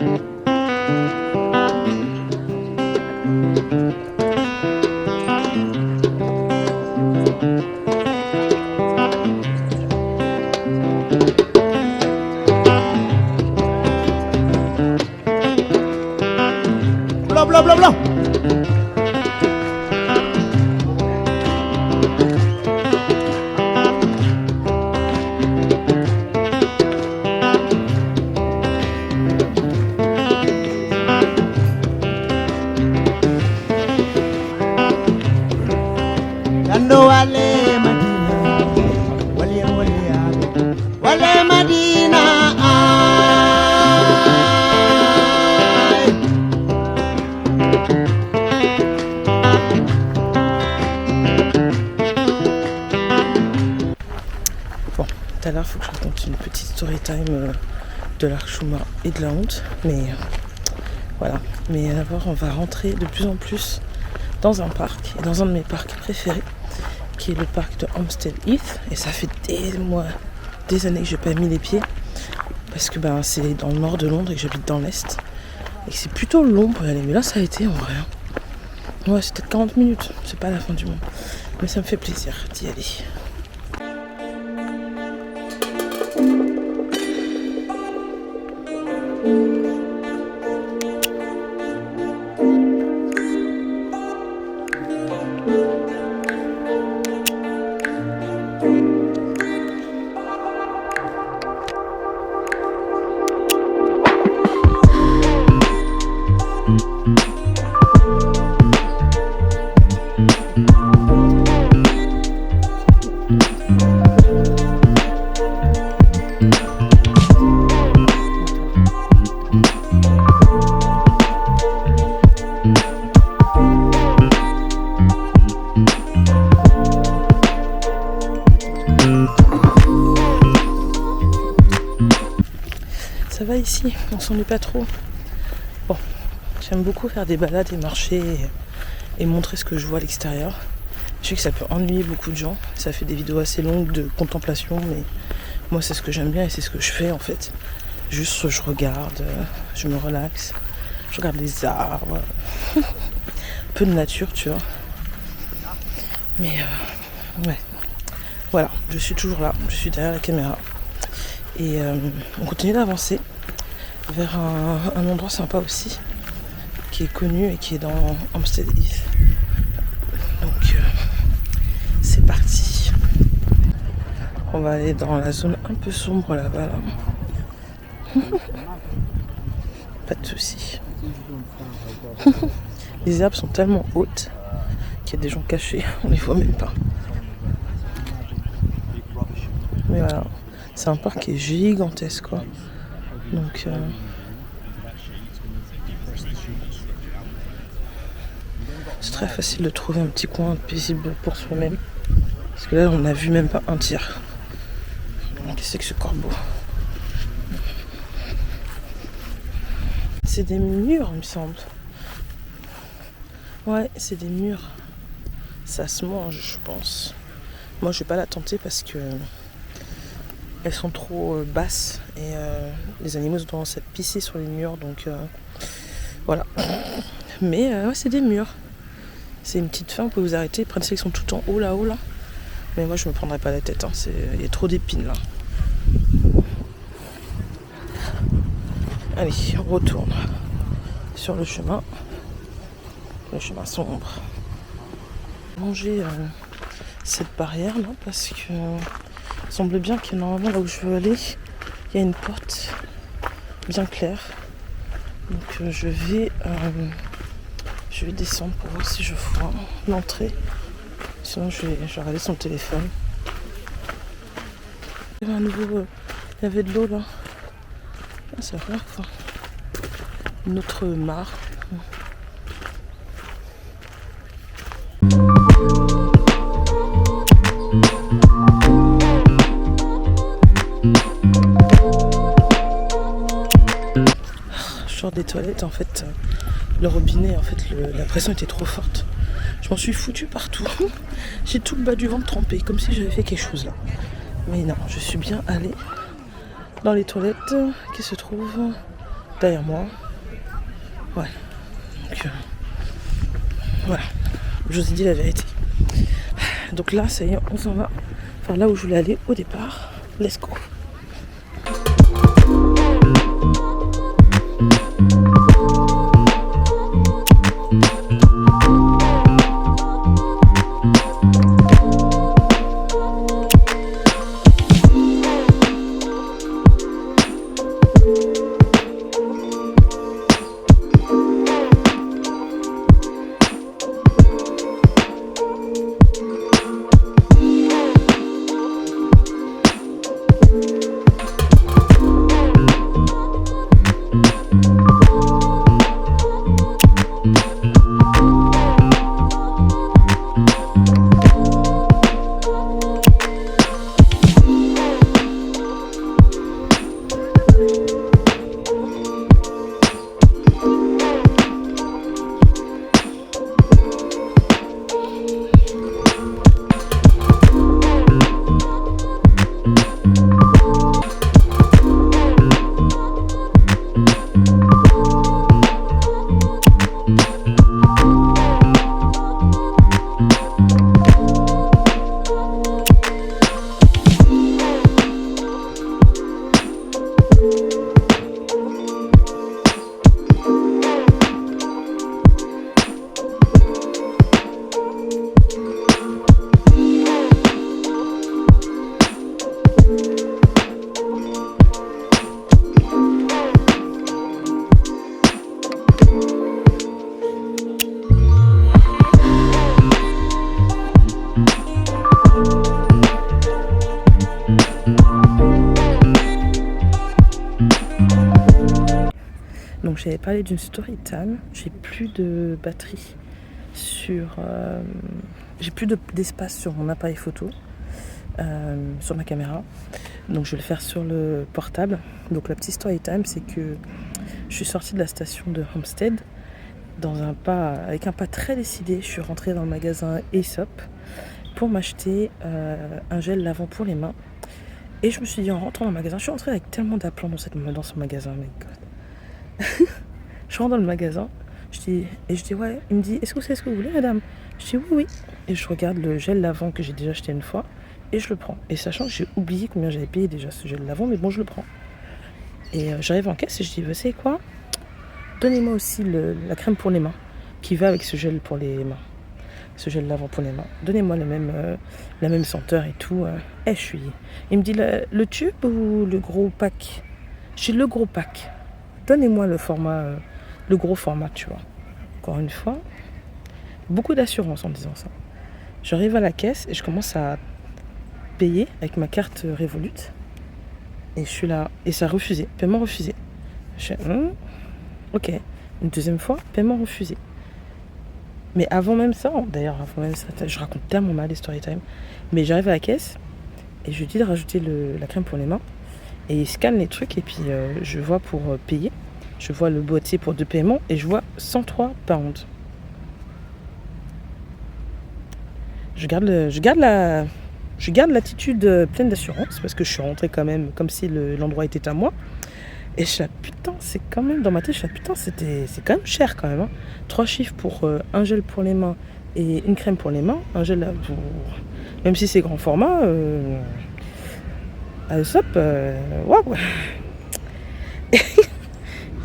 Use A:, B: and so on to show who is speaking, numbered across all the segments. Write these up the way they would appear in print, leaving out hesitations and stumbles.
A: Blah, blah, blah. Yando wale Madina, wale Madina. Bon, tout à l'heure, il faut que je raconte une petite story time de l'Arc Chouma et de la honte, mais voilà. Mais d'abord, on va rentrer de plus en plus dans un parc, et dans un de mes parcs préférés, qui est le parc de Hampstead Heath, et ça fait des années que j'ai pas mis les pieds, parce que c'est dans le nord de Londres et que j'habite dans l'est, et que c'est plutôt long pour y aller, mais là ça a été en vrai. Ouais, c'est peut-être 40 minutes, c'est pas la fin du monde, mais ça me fait plaisir d'y aller. Ça va ici, on s'ennuie pas trop. Bon, j'aime beaucoup faire des balades et marcher et montrer ce que je vois à l'extérieur. Je sais que ça peut ennuyer beaucoup de gens, ça fait des vidéos assez longues de contemplation, mais moi c'est ce que j'aime bien et c'est ce que je fais en fait. Juste je regarde, je me relaxe, je regarde les arbres, un peu de nature tu vois. Mais ouais, voilà, je suis toujours là, je suis derrière la caméra. Et on continue d'avancer vers un endroit sympa aussi, qui est connu et qui est dans Hampstead Heath. Donc c'est parti. On va aller dans la zone un peu sombre là-bas. Là. Pas de soucis. Les herbes sont tellement hautes qu'il y a des gens cachés, on les voit même pas. Mais voilà. C'est un parc qui est gigantesque quoi. Donc c'est très facile de trouver un petit coin paisible pour soi-même. Parce que là on n'a vu même pas un tiers. Qu'est-ce que ce corbeau? C'est des murs il me semble. Ouais, c'est des murs. Ça se mange je pense. Moi je vais pas la tenter parce que elles sont trop basses et les animaux ont tendance à pisser sur les murs, donc voilà. Mais ouais, c'est des murs. C'est une petite fin, vous pouvez vous arrêter, prendre celles qui sont tout en haut là-haut là. Mais moi je me prendrai pas la tête, hein. Il y a trop d'épines là. Allez, on retourne sur le chemin sombre. Manger cette barrière là parce que il semble bien que normalement là où je veux aller, il y a une porte bien claire. Donc je vais descendre pour voir si je vois l'entrée. Sinon je vais regarder son téléphone. Il y avait il y avait de l'eau là. Ah, c'est la première fois. Une autre mare. Des toilettes en fait, le robinet en fait, la pression était trop forte. Je m'en suis foutu partout. J'ai tout le bas du ventre trempé, comme si j'avais fait quelque chose là. Mais non, je suis bien allée dans les toilettes qui se trouvent derrière moi. Ouais. Donc, voilà. Je vous ai dit la vérité. Donc là, ça y est, on s'en va. Enfin, là où je voulais aller au départ. Let's go. Donc j'avais parlé d'une story time, j'ai plus de batterie sur... j'ai plus d'espace sur mon appareil photo, sur ma caméra. Donc je vais le faire sur le portable. Donc la petite story time, c'est que je suis sortie de la station de Homestead avec un pas très décidé. Je suis rentrée dans le magasin Aesop pour m'acheter un gel lavant pour les mains. Et je me suis dit en rentrant dans le magasin, je suis rentrée avec tellement d'aplomb dans ce magasin, mec. Je rentre dans le magasin, je dis ouais, il me dit est-ce que vous savez ce que vous voulez, madame? Je dis oui. Et je regarde le gel lavant que j'ai déjà acheté une fois et je le prends. Et sachant que j'ai oublié combien j'avais payé déjà ce gel lavant, mais bon, je le prends. Et j'arrive en caisse et je dis vous savez quoi? Donnez-moi aussi la crème pour les mains qui va avec ce gel pour les mains. Ce gel lavant pour les mains. Donnez-moi la même senteur et tout. Il me dit le tube ou le gros pack? J'ai le gros pack. Donnez-moi le gros format, tu vois. Encore une fois, beaucoup d'assurance en disant ça. J'arrive à la caisse et je commence à payer avec ma carte Revolut. Et je suis là, et ça a refusé, paiement refusé. Je fais, ok. Une deuxième fois, paiement refusé. Mais avant même ça, je raconte tellement mal les story time. Mais j'arrive à la caisse et je lui dis de rajouter la crème pour les mains. Et il scanne les trucs et puis je vois pour payer. Je vois le boîtier pour 2 paiements et je vois 103 pounds. Je garde l'attitude pleine d'assurance parce que je suis rentrée quand même comme si l'endroit était à moi. Et je suis là, putain, c'est quand même dans ma tête, c'est quand même cher quand même. 3 chiffres pour un gel pour les mains et une crème pour les mains. Un gel pour... Même si c'est grand format, waouh.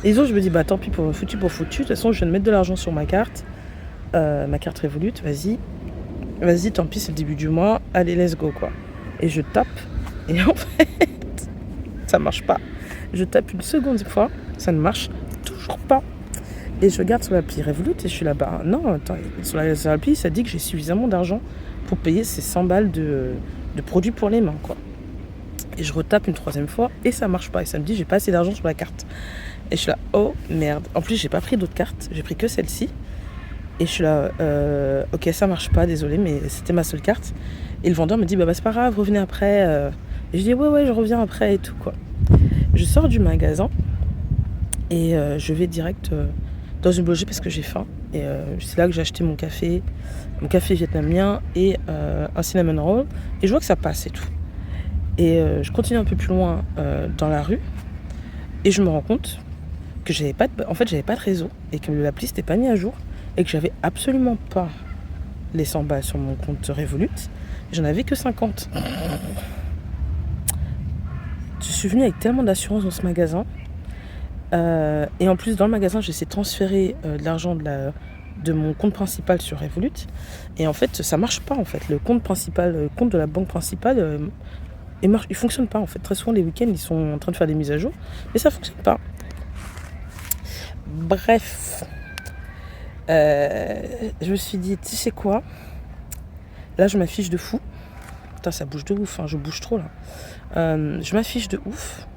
A: Et les autres, je me dis, bah tant pis pour foutu. De toute façon, je viens de mettre de l'argent sur ma carte Revolut, vas-y, tant pis, c'est le début du mois, allez, let's go, quoi. Et je tape, et en fait, ça marche pas. Je tape une seconde fois, ça ne marche toujours pas. Et je regarde sur l'appli Revolut et je suis là, bah non, attends, sur l'appli, ça dit que j'ai suffisamment d'argent pour payer ces 100 balles de produits pour les mains, quoi. Et je retape une 3e fois et ça marche pas. Et ça me dit, j'ai pas assez d'argent sur la carte. Et je suis là, oh merde. En plus, j'ai pas pris d'autres cartes, j'ai pris que celle-ci. Et je suis là, ok, ça marche pas, désolé, mais c'était ma seule carte. Et le vendeur me dit, bah c'est pas grave, revenez après. Et je dis, ouais, je reviens après et tout, quoi. Je sors du magasin et je vais direct dans une boulangerie parce que j'ai faim. Et c'est là que j'ai acheté mon café vietnamien et un cinnamon roll. Et je vois que ça passe et tout. Et je continue un peu plus loin dans la rue et je me rends compte que j'avais pas de réseau et que l'appli s'était pas mis à jour et que j'avais absolument pas les 100 balles sur mon compte Revolut. J'en avais que 50. Je suis venue avec tellement d'assurance dans ce magasin. Et en plus, dans le magasin, j'essaie de transférer de l'argent de mon compte principal sur Revolut. Et en fait, ça marche pas. En fait, le compte de la banque principale, il fonctionne pas. En fait, très souvent les week-ends, ils sont en train de faire des mises à jour, mais ça fonctionne pas. Bref, je me suis dit, tu sais quoi ? Là, je m'affiche de fou. Putain, ça bouge de ouf. Je bouge trop là. Je m'affiche de ouf,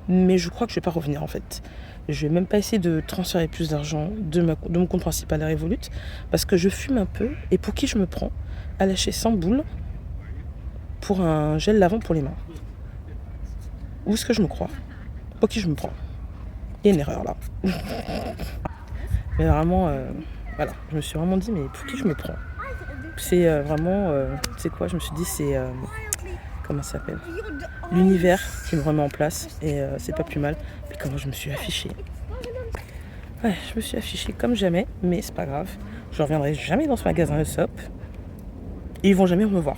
A: mais je crois que je vais pas revenir en fait. Je vais même pas essayer de transférer plus d'argent de mon compte principal à Revolut parce que je fume un peu et pour qui je me prends à lâcher 100 boules pour un gel lavant pour les mains. Où est-ce que je me crois ? Pour qui je me prends ? Il y a une erreur là. Mais vraiment, voilà, je me suis vraiment dit mais pour qui je me prends ? C'est vraiment, tu sais quoi, je me suis dit c'est, comment ça s'appelle ? L'univers qui me remet en place et c'est pas plus mal. Mais comment je me suis affichée. Ouais, je me suis affichée comme jamais, mais c'est pas grave. Je reviendrai jamais dans ce magasin Aesop. Et ils vont jamais me voir.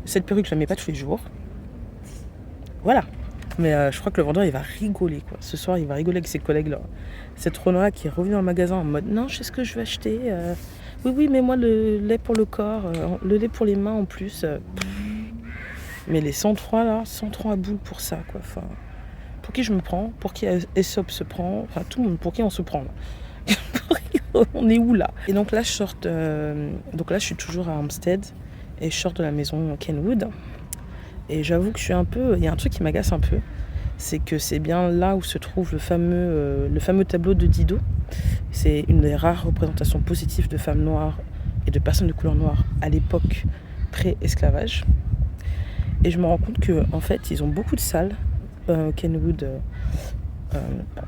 A: Cette perruque, je la mets pas tous les jours. Voilà. Mais je crois que le vendeur, il va rigoler, quoi. Ce soir, il va rigoler avec ses collègues, là. Cette Rona qui est revenue en magasin en mode « Non, je sais ce que je vais acheter. Oui, mais moi, le lait pour le corps, le lait pour les mains en plus. Mais les 103, là, 103 boules pour ça, quoi. Enfin, pour qui je me prends ? Pour qui Aesop se prend ? Enfin, tout le monde, pour qui on se prend, là ? On est où, là ? Et donc là, je suis toujours à Hampstead. Et je sors de la maison Kenwood. Et j'avoue que il y a un truc qui m'agace un peu. C'est que c'est bien là où se trouve le fameux tableau de Didot. C'est une des rares représentations positives de femmes noires et de personnes de couleur noire à l'époque pré-esclavage. Et je me rends compte qu'en fait, ils ont beaucoup de salles, Kenwood,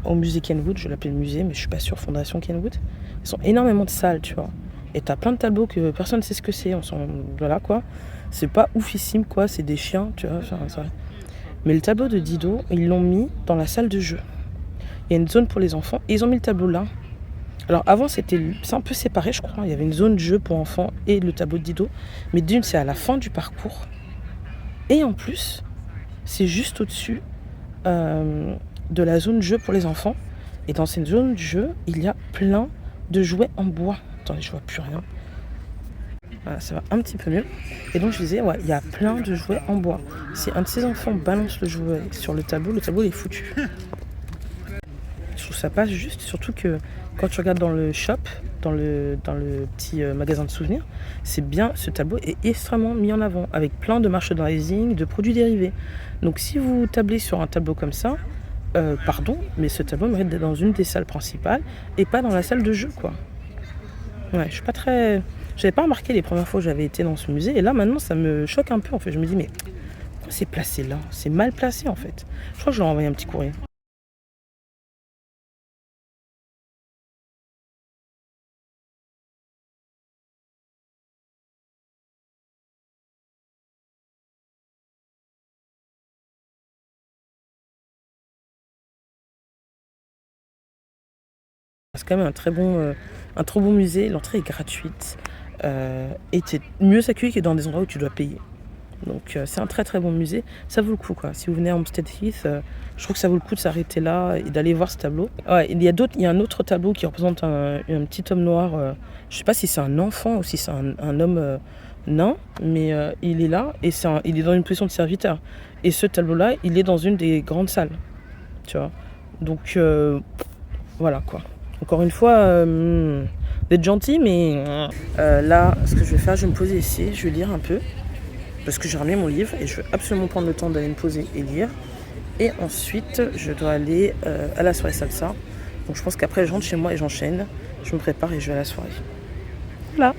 A: au musée Kenwood, je l'appelle musée, mais je suis pas sûre, Fondation Kenwood. Ils ont énormément de salles, tu vois. Et t'as plein de tableaux que personne ne sait ce que c'est. Voilà, quoi. C'est pas oufissime, quoi. C'est des chiens, tu vois. Mais le tableau de Didot, ils l'ont mis dans la salle de jeu. Il y a une zone pour les enfants. Et ils ont mis le tableau là. Alors avant, c'est un peu séparé, je crois. Il y avait une zone de jeu pour enfants et le tableau de Didot. Mais d'une, c'est à la fin du parcours. Et en plus, c'est juste au-dessus de la zone de jeu pour les enfants. Et dans cette zone de jeu, il y a plein de jouets en bois. Attendez, je vois plus rien. Voilà, ça va un petit peu mieux. Et donc je disais, ouais, il y a plein de jouets en bois. Si un de ces enfants balance le jouet sur le tableau il est foutu. Je trouve ça pas juste, surtout que quand tu regardes dans le shop, dans le petit magasin de souvenirs, c'est bien, ce tableau est extrêmement mis en avant, avec plein de merchandising, de produits dérivés. Donc si vous tablez sur un tableau comme ça, pardon, mais ce tableau mérite d'être dans une des salles principales et pas dans la salle de jeu, quoi. Ouais, je suis pas très... J'avais pas remarqué les premières fois que j'avais été dans ce musée. Et là, maintenant, ça me choque un peu, en fait. Je me dis, mais pourquoi c'est placé là ? C'est mal placé, en fait. Je crois que je leur ai envoyé un petit courrier. C'est quand même un très bon musée. L'entrée est gratuite. Et tu es mieux accueilli que dans des endroits où tu dois payer. Donc c'est un très très bon musée. Ça vaut le coup, quoi. Si vous venez à Hampstead Heath, je trouve que ça vaut le coup de s'arrêter là et d'aller voir ce tableau. Ouais, il y a un autre tableau qui représente un petit homme noir. Je sais pas si c'est un enfant ou si c'est un homme nain, mais il est là et il est dans une position de serviteur. Et ce tableau-là, il est dans une des grandes salles. Tu vois. Donc voilà, quoi. Encore une fois, d'être gentil, mais là, ce que je vais faire, je vais me poser ici, je vais lire un peu. Parce que j'ai ramené mon livre et je veux absolument prendre le temps d'aller me poser et lire. Et ensuite, je dois aller à la soirée salsa. Donc je pense qu'après, je rentre chez moi et j'enchaîne. Je me prépare et je vais à la soirée. Voilà.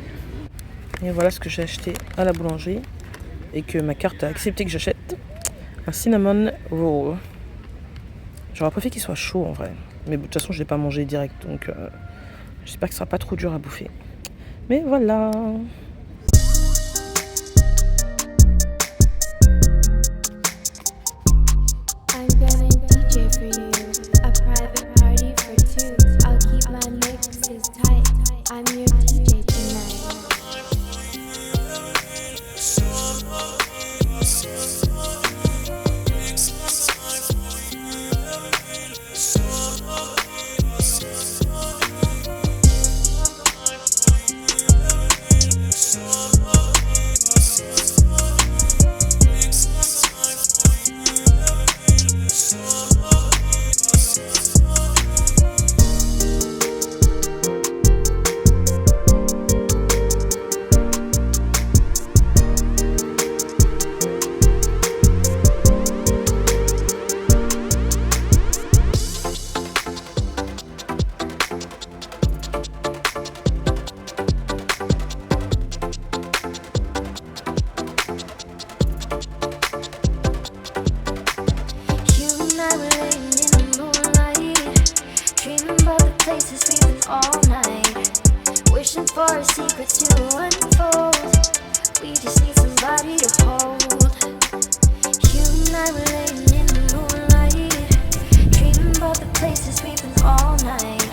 A: Et voilà ce que j'ai acheté à la boulangerie. Et que ma carte a accepté que j'achète. Un cinnamon roll. J'aurais préféré qu'il soit chaud en vrai. Mais de toute façon, je ne l'ai pas mangé direct. Donc j'espère que ce sera pas trop dur à bouffer. Mais voilà.
B: I'm gonna DJ for you, a private party places we've been all night, wishing for a secret to unfold. We just need somebody to hold. You and I were laying in the moonlight, dreaming about the places we've been all night,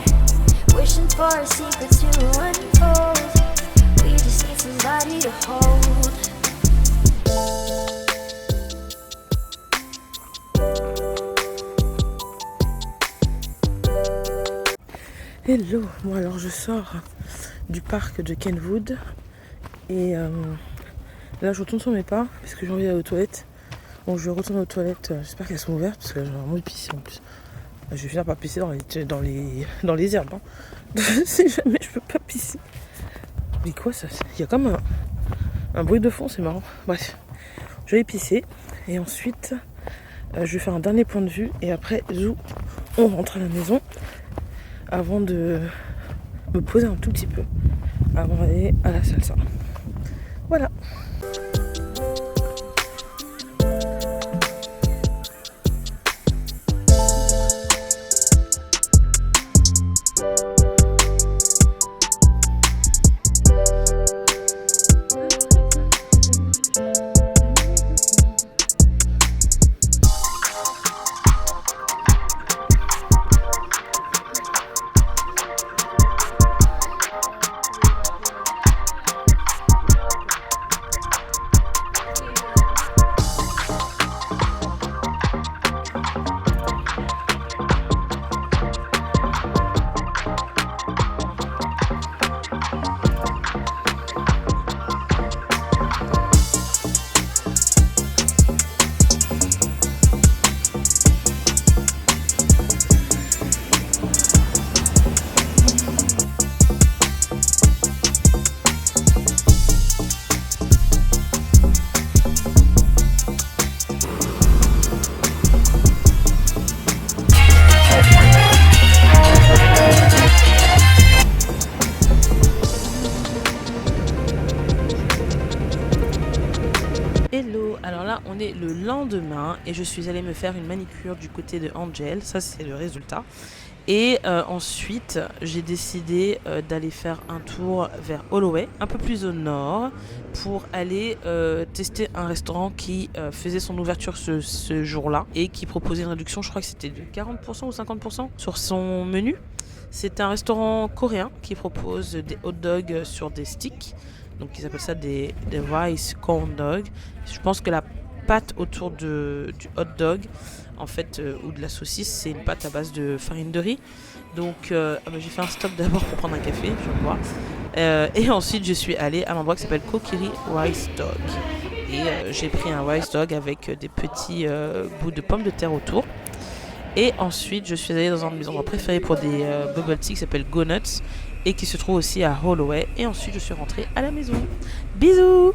B: wishing for a secret to unfold. We just need somebody to hold.
A: Hello, bon alors je sors du parc de Kenwood et là je retourne sur mes pas parce que j'ai envie d'aller aux toilettes. Donc je retourne aux toilettes, j'espère qu'elles sont ouvertes parce que j'ai vraiment envie de pisser en plus. Je vais finir par pisser dans les herbes. Hein. Si jamais je peux pas pisser. Mais quoi ça? Il y a comme un bruit de fond, c'est marrant. Bref, je vais pisser et ensuite je vais faire un dernier point de vue et après zou, on rentre à la maison. Avant de me poser un tout petit peu avant d'aller à la salsa. Voilà. Hello, alors là on est le lendemain et je suis allée me faire une manicure du côté de Angel, ça c'est le résultat. Et ensuite j'ai décidé d'aller faire un tour vers Holloway, un peu plus au nord, pour aller tester un restaurant qui faisait son ouverture ce jour-là et qui proposait une réduction, je crois que c'était de 40% ou 50% sur son menu. C'est un restaurant coréen qui propose des hot dogs sur des sticks. Donc ils appellent ça des rice corn dog. Je pense que la pâte autour du hot dog, en fait, ou de la saucisse, c'est une pâte à base de farine de riz. Donc j'ai fait un stop d'abord pour prendre un café, je vois. Et ensuite je suis allée à l'endroit qui s'appelle Kokiri Rice Dog. Et j'ai pris un rice dog avec des petits bouts de pommes de terre autour. Et ensuite je suis allée dans un de mes endroits préférés pour des bubble tea qui s'appelle Go Nuts et qui se trouve aussi à Holloway. Et ensuite je suis rentrée à la maison. Bisous!